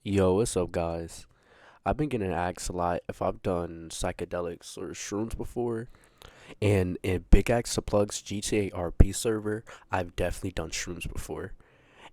Yo, what's up, guys? I've been getting asked a lot if I've done psychedelics or shrooms before. And in Big Axe to Plug's GTA RP server, I've definitely done shrooms before.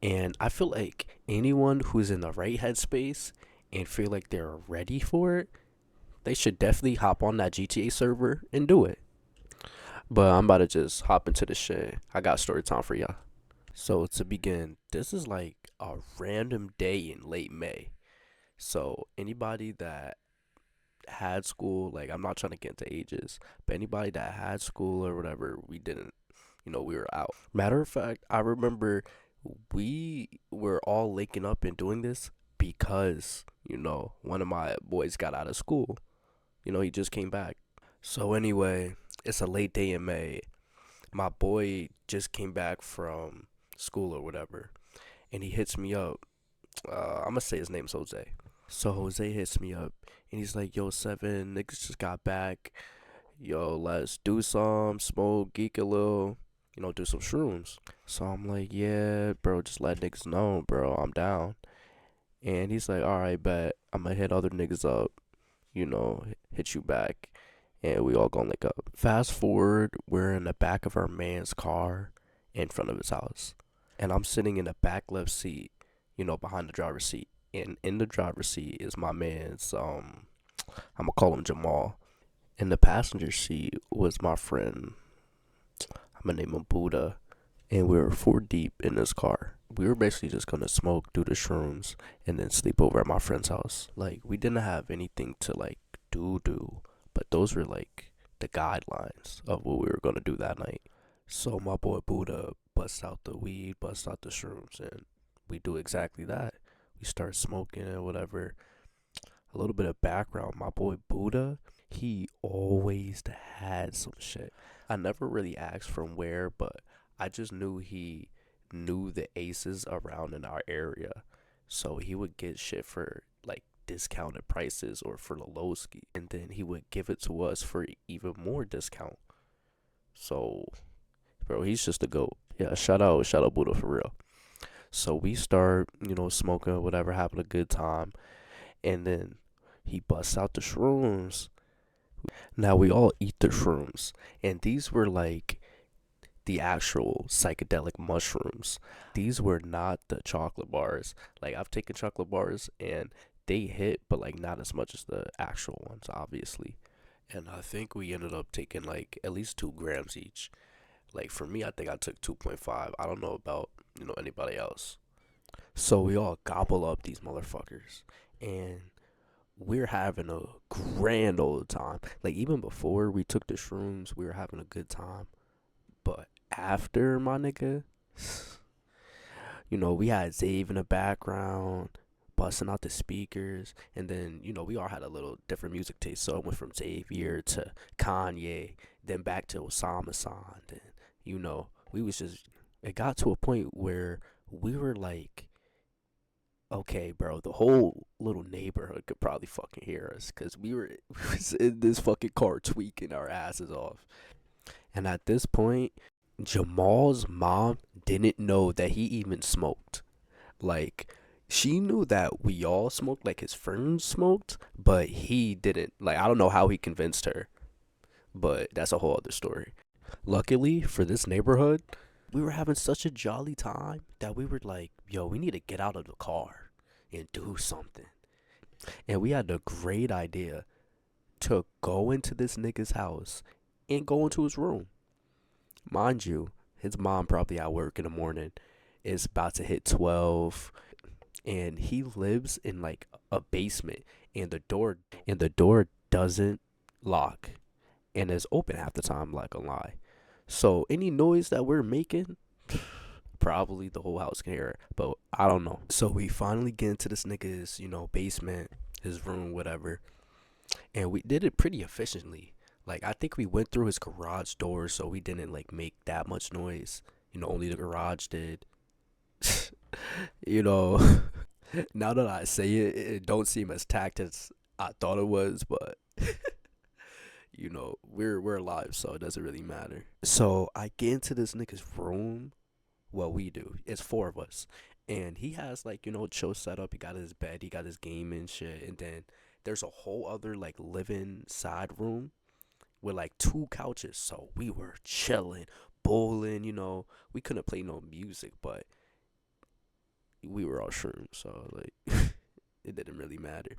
And I feel like anyone who's in the right headspace and feel like they're ready for it, they should definitely hop on that GTA server and do it. But I'm about to just hop into the shit. I got story time for y'all. So to begin, this is like a random day in late May. So anybody that had school, like I'm not trying to get into ages, but anybody that had school or whatever, we didn't, we were out. Matter of fact, I remember we were all linking up and doing this because, one of my boys got out of school. He just came back. So anyway, it's a late day in May. My boy just came back from school or whatever, and he hits me up. I'm gonna say his name's Jose. So Jose hits me up and he's like, "Yo, Seven, niggas just got back. Yo, let's do some smoke, geek a little, do some shrooms." So I'm like, "Yeah, bro, just let niggas know, bro. I'm down." And he's like, "All right, bet. I'm gonna hit other niggas up, hit you back." And we all gonna link up. Fast forward, we're in the back of our man's car in front of his house. And I'm sitting in the back left seat, behind the driver's seat. And in the driver's seat is my man's I'm gonna call him Jamal. In the passenger seat was my friend. I'm gonna name him Buddha. And we were four deep in this car. We were basically just gonna smoke, do the shrooms, and then sleep over at my friend's house. Like we didn't have anything to like do, but those were like the guidelines of what we were gonna do that night. So my boy Buddha busts out the weed, busts out the shrooms, and we do exactly that. We start smoking and whatever. A little bit of background, my boy Buddha, he always had some shit. I never really asked from where, but I just knew he knew the aces around in our area. So he would get shit for like discounted prices or for the low ski. And then he would give it to us for even more discount. So, bro, he's just a goat. Yeah, shout out Buddha for real. So we start, smoking, whatever, having a good time. And then he busts out the shrooms. Now we all eat the shrooms, and these were like the actual psychedelic mushrooms. These were not the chocolate bars. Like I've taken chocolate bars and they hit, but like not as much as the actual ones, obviously. And I think we ended up taking like at least 2 grams each. Like for me, I think I took 2.5. I don't know about anybody else. So we all gobble up these motherfuckers, and we're having a grand old time. Like even before we took the shrooms, we were having a good time. But after, my nigga, we had Zave in the background, busting out the speakers, and then we all had a little different music taste. So it went from Xavier to Kanye, then back to Osama San, and we was just. It got to a point where we were like, okay, bro, the whole little neighborhood could probably fucking hear us because we was in this fucking car tweaking our asses off. And at this point, Jamal's mom didn't know that he even smoked. Like, she knew that we all smoked, like his friends smoked, but he didn't. Like, I don't know how he convinced her, but that's a whole other story. Luckily for this neighborhood, we were having such a jolly time that we were like, yo, we need to get out of the car and do something. And we had a great idea to go into this nigga's house and go into his room. Mind you, his mom probably at work in the morning. It's about to hit 12 and he lives in like a basement and the door doesn't lock and is open half the time like a lie. So any noise that we're making, probably the whole house can hear it, but I don't know. So we finally get into this nigga's, basement, his room, whatever, and we did it pretty efficiently. Like I think we went through his garage door, so we didn't like make that much noise. Only the garage did. you know, now that I say it, it don't seem as tact as I thought it was, but we're alive, so it doesn't really matter. So I get into this nigga's room. Well, we do. It's four of us, And he has like, chill setup. He got his bed, he got his game and shit. And then there's a whole other like living side room with like two couches. So we were chilling, bowling. We couldn't play no music, but we were all shrooms, so like it didn't really matter.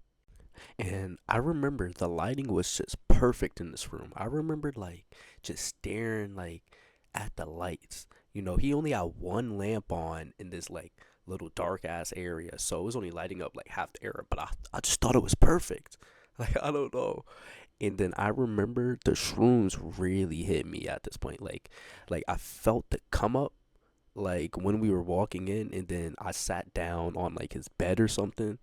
And I remember the lighting was just perfect in this room. I remember like just staring like at the lights. He only had one lamp on in this like little dark ass area, so it was only lighting up like half the area. But I just thought it was perfect. Like I don't know. And then I remember the shrooms really hit me at this point. Like I felt the come up like when we were walking in, and then I sat down on like his bed or something.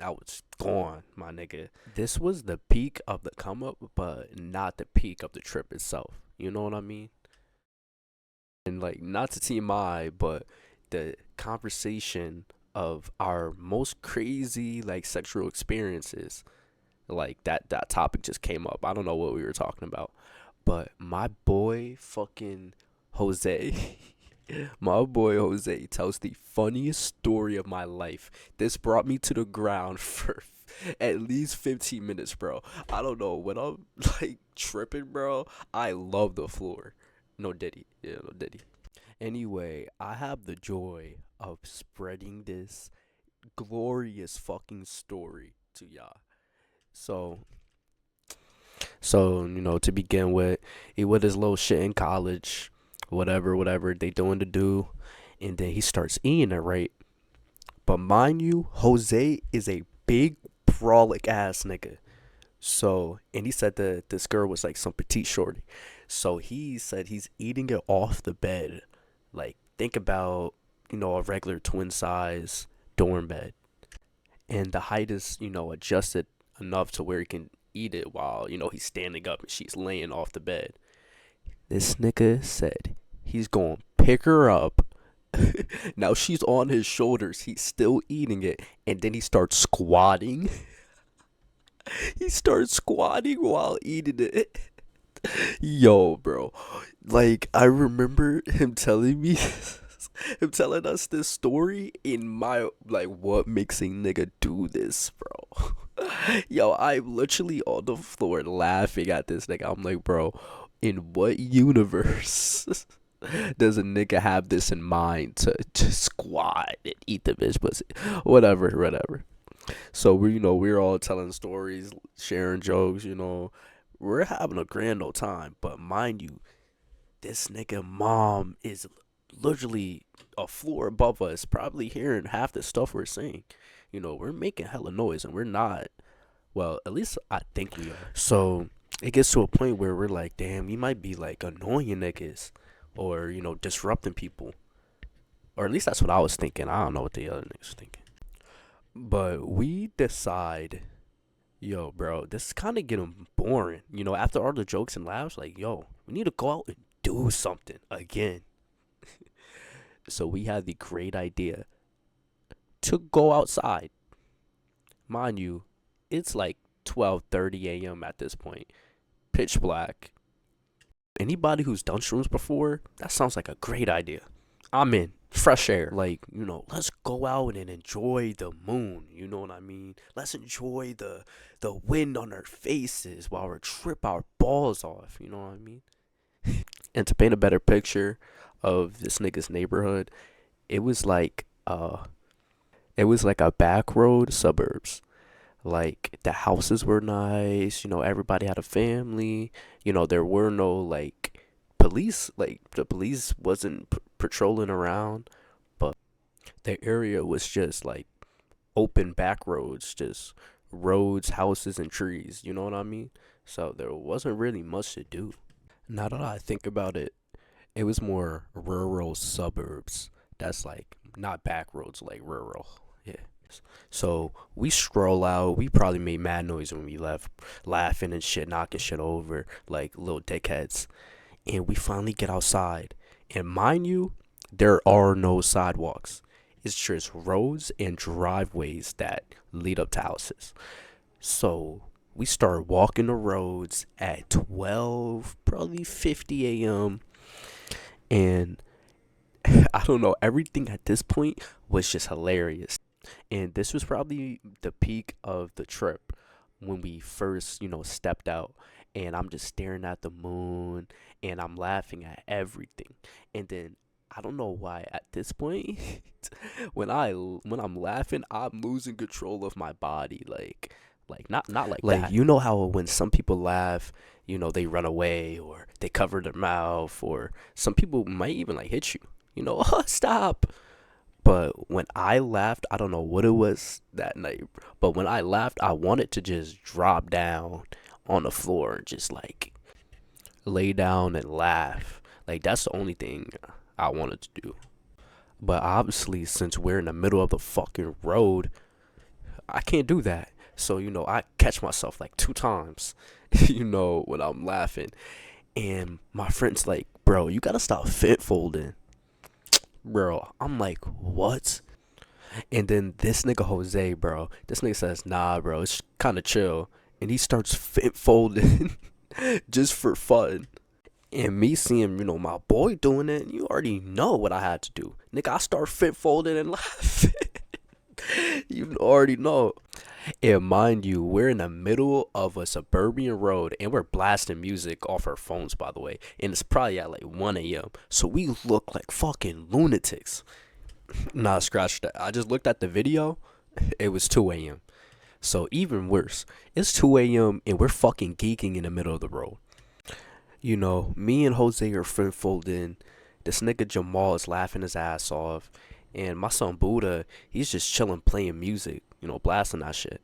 I was gone, my nigga. This was the peak of the come up, but not the peak of the trip itself. You know what I mean? And like, not to TMI, but the conversation of our most crazy like sexual experiences, like that topic just came up. I don't know what we were talking about, but my boy fucking Jose. My boy Jose tells the funniest story of my life. This brought me to the ground for at least 15 minutes, bro. I don't know. When I'm like tripping, bro, I love the floor. No Diddy. Yeah, no Diddy. Anyway, I have the joy of spreading this glorious fucking story to y'all. So, to begin with, he with his little shit in college, whatever they doing to do, and then he starts eating it, right? But mind you, Jose is a big brolic ass nigga. So, and he said that this girl was like some petite shorty. So he said he's eating it off the bed. Like, think about, a regular twin size dorm bed. And the height is, adjusted enough to where he can eat it while, he's standing up and she's laying off the bed. This nigga said he's going to pick her up. Now she's on his shoulders. He's still eating it. And then he starts squatting. He starts squatting while eating it. Yo, bro. Like, I remember him telling me, him telling us this story in my, like, what makes a nigga do this, bro? Yo, I'm literally on the floor laughing at this nigga. I'm like, bro, in what universe does a nigga have this in mind to squat and eat the bitch pussy? Whatever. So we're all telling stories, sharing jokes. We're having a grand old time. But mind you, this nigga mom is literally a floor above us, probably hearing half the stuff we're saying. We're making hella noise and we're not. Well, at least I think we are. So it gets to a point where we're like, damn, we might be like annoying niggas or, disrupting people. Or at least that's what I was thinking. I don't know what the other niggas were thinking. But we decide, yo, bro, this is kind of getting boring. After all the jokes and laughs, like, yo, we need to go out and do something again. So we had the great idea to go outside. Mind you, it's like 12:30 a.m. at this point. Pitch black. Anybody who's done shrooms before, that sounds like a great idea. I'm in. Fresh air. Like, let's go out and enjoy the moon. You know what I mean? Let's enjoy the wind on our faces while we trip our balls off. You know what I mean? And to paint a better picture of this nigga's neighborhood, it was like a back road suburbs. Like the houses were nice, everybody had a family, there were no like police, like the police wasn't patrolling around, but the area was just like open back roads, just roads, houses, and trees, you know what I mean? So there wasn't really much to do. Now that I think about it, it was more rural suburbs. That's like not back roads, like rural. Yeah. So we stroll out. We probably made mad noise when we left, laughing and shit, knocking shit over like little dickheads. And we finally get outside. And mind you, there are no sidewalks. It's just roads and driveways that lead up to houses. So we start walking the roads at 12, probably 50 a.m. And I don't know. Everything at this point was just hilarious. And this was probably the peak of the trip when we first, stepped out. And I'm just staring at the moon and I'm laughing at everything. And then I don't know why at this point when I'm laughing, I'm losing control of my body like not like that. You know how when some people laugh, they run away or they cover their mouth or some people might even like hit you. Oh, stop. But when I laughed, I don't know what it was that night, but when I laughed, I wanted to just drop down on the floor and just like lay down and laugh. Like that's the only thing I wanted to do. But obviously, since we're in the middle of the fucking road, I can't do that. So, I catch myself like two times, when I'm laughing. And my friend's like, bro, you gotta stop fit folding. Bro, I'm like, what? And then this nigga Jose, bro, this nigga says, nah, bro, it's kind of chill. And he starts fit folding just for fun. And me seeing, my boy doing it, you already know what I had to do. Nigga, I start fit folding and laughing. You already know. And mind you, we're in the middle of a suburban road and we're blasting music off our phones, by the way. And it's probably at like 1 a.m. So we look like fucking lunatics. Nah, scratch that. I just looked at the video. It was 2 a.m. So even worse. It's 2 a.m. and we're fucking geeking in the middle of the road. Me and Jose are friend folding. This nigga Jamal is laughing his ass off. And my son Buddha, he's just chilling playing music, blasting that shit.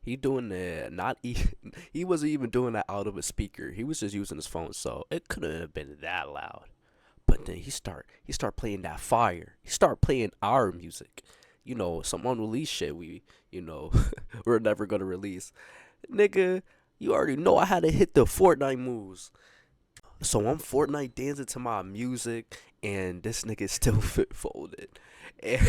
He doing that he wasn't even doing that out of a speaker. He was just using his phone, so it couldn't have been that loud. But then he start playing that fire. He start playing our music. Some unreleased shit we're never gonna release. Nigga, you already know I had to hit the Fortnite moves. So I'm Fortnite dancing to my music, and this nigga still fit folded. And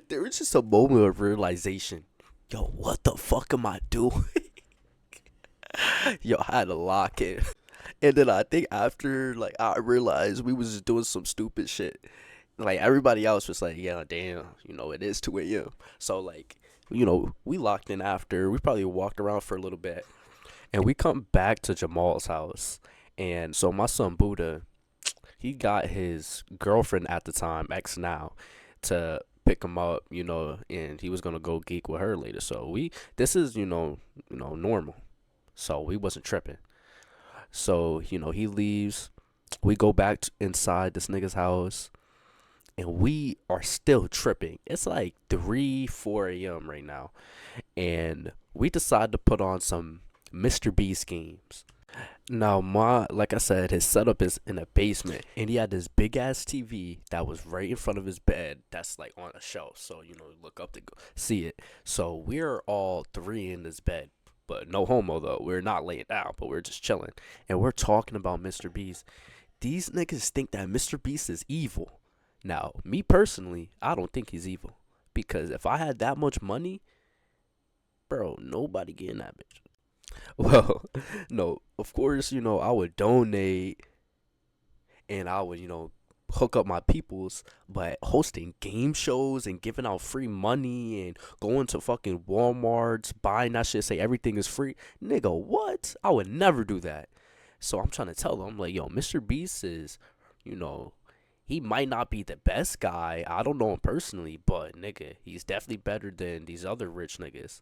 there was just a moment of realization. Yo, what the fuck am I doing? Yo, I had to lock it. And then I think after, like, I realized we was just doing some stupid shit. Like, everybody else was like, yeah, damn, it is 2 a.m. So, like, we locked in after. We probably walked around for a little bit. And we come back to Jamal's house. And so my son Buddha, he got his girlfriend at the time, ex now, to pick him up, and he was gonna go geek with her later. So this is, normal. So we wasn't tripping. So, he leaves. We go back inside this nigga's house and we are still tripping. It's like 3, 4 a.m. right now. And we decide to put on some Mr. Beast games. Now, like I said, his setup is in a basement, and he had this big ass TV that was right in front of his bed. That's like on a shelf, so look up to go see it. So we're all three in this bed, but no homo though. We're not laying down, but we're just chilling, and we're talking about Mr. Beast. These niggas think that Mr. Beast is evil. Now, me personally, I don't think he's evil because if I had that much money, bro, nobody getting that bitch. Well, no, of course, I would donate and I would, hook up my peoples, but hosting game shows and giving out free money and going to fucking Walmarts, buying that shit, say everything is free. Nigga, what? I would never do that. So I'm trying to tell them, like, yo, Mr. Beast is, you know, he might not be the best guy. I don't know him personally, but nigga, he's definitely better than these other rich niggas.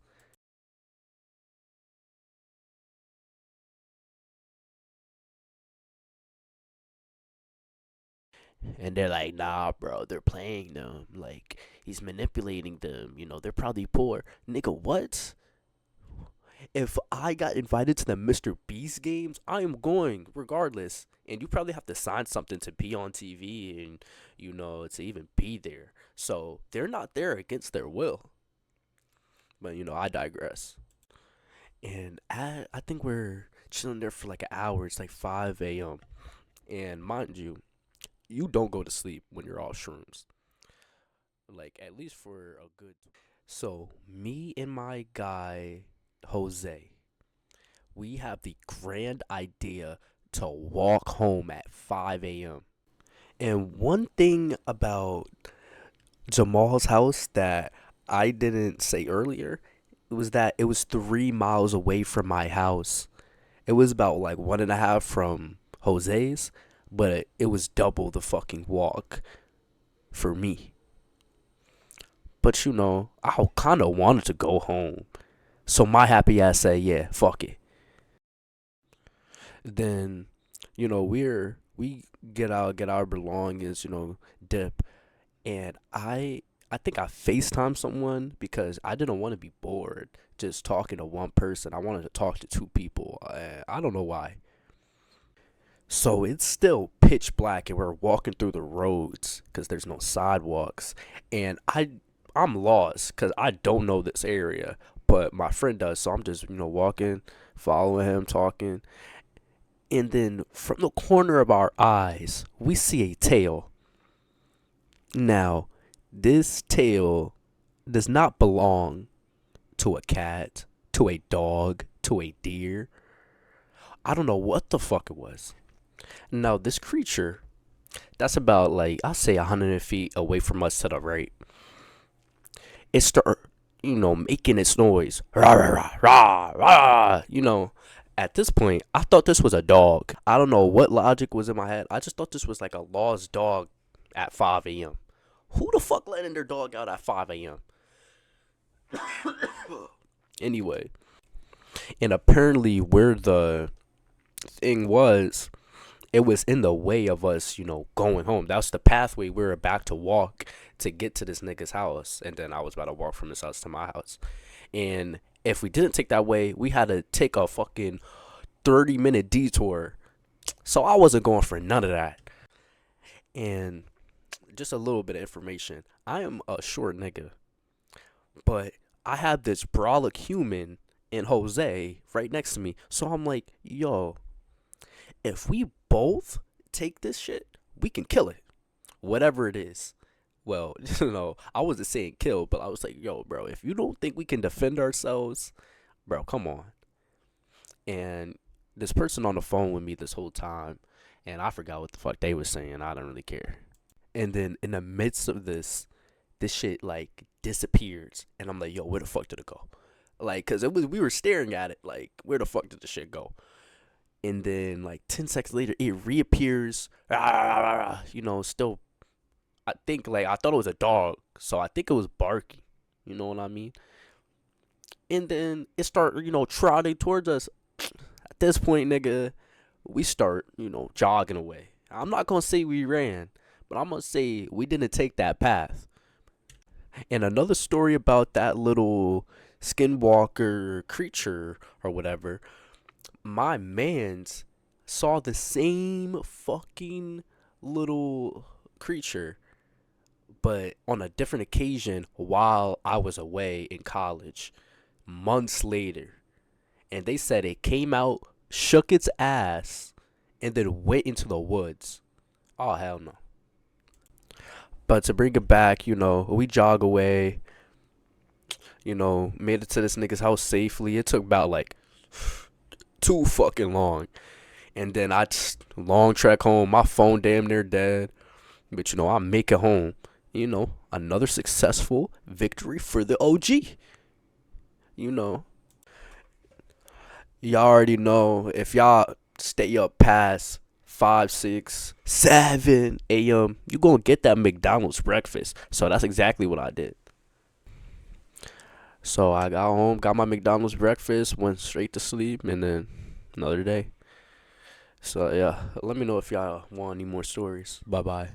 And they're like, nah, bro, they're playing them. Like, he's manipulating them. They're probably poor. Nigga, what? If I got invited to the Mr. Beast games, I am going regardless. And you probably have to sign something to be on TV and, to even be there. So they're not there against their will. But, I digress. And I think we're chilling there for like an hour. It's like 5 a.m. And mind you, you don't go to sleep when you're all shrooms. Like, at least for a good. So, me and my guy, Jose, we have the grand idea to walk home at 5 a.m. And one thing about Jamal's house that I didn't say earlier was that it was 3 miles away from my house. It was about like 1.5 from Jose's, but it was double the fucking walk for me. But I kind of wanted to go home. So my happy ass said, yeah, fuck it. Then, we get our belongings, dip, and I think I FaceTime someone because I didn't want to be bored just talking to one person. I wanted to talk to two people. I don't know why. So it's still pitch black, and we're walking through the roads because there's no sidewalks, and I'm lost because I don't know this area, but my friend does. So I'm just walking, following him, talking, and then from the corner of our eyes, we see a tail. Now, this tail does not belong to a cat, to a dog, to a deer. I don't know what the fuck it was. Now, this creature, that's about like, I'll say 100 feet away from us to the right. It start, making its noise. Rah, rah, rah, rah, rah. At this point, I thought this was a dog. I don't know what logic was in my head. I just thought this was like a lost dog at 5 a.m. Who the fuck letting their dog out at 5 a.m.? Anyway, and apparently where the thing was, it was in the way of us, going home. That was the pathway we were about to walk to get to this nigga's house. And then I was about to walk from his house to my house. And if we didn't take that way, we had to take a fucking 30-minute detour. So I wasn't going for none of that. And just a little bit of information. I am a short nigga, but I have this brolic human and Jose right next to me. So I'm like, yo, if we both take this shit, we can kill it. Whatever it is. Well, I wasn't saying kill, but I was like, yo, bro, if you don't think we can defend ourselves, bro, come on. And this person on the phone with me this whole time, and I forgot what the fuck they was saying. I don't really care. And then in the midst of this shit like disappears, and I'm like, yo, where the fuck did it go? Like, cause we were staring at it, like, where the fuck did the shit go? And then like 10 seconds later, it reappears. Still, I think like I thought it was a dog, so I think it was barking. You know what I mean? And then it started, trotting towards us. At this point, nigga, we start, jogging away. I'm not gonna say we ran, but I'm gonna say we didn't take that path. And another story about that little skinwalker creature or whatever, my mans saw the same fucking little creature, but on a different occasion while I was away in college, months later. And they said it came out, shook its ass, and then went into the woods. Oh, hell no. But to bring it back, we jog away, made it to this nigga's house safely. It took about like too fucking long. And then long trek home. My phone damn near dead. But, I make it home. Another successful victory for the OG. You know, y'all already know if y'all stay up past 5, 6, 7 a.m., you gonna get that McDonald's breakfast. So that's exactly what I did. So I got home, got my McDonald's breakfast, went straight to sleep, and then another day. So yeah, let me know if y'all want any more stories. Bye bye.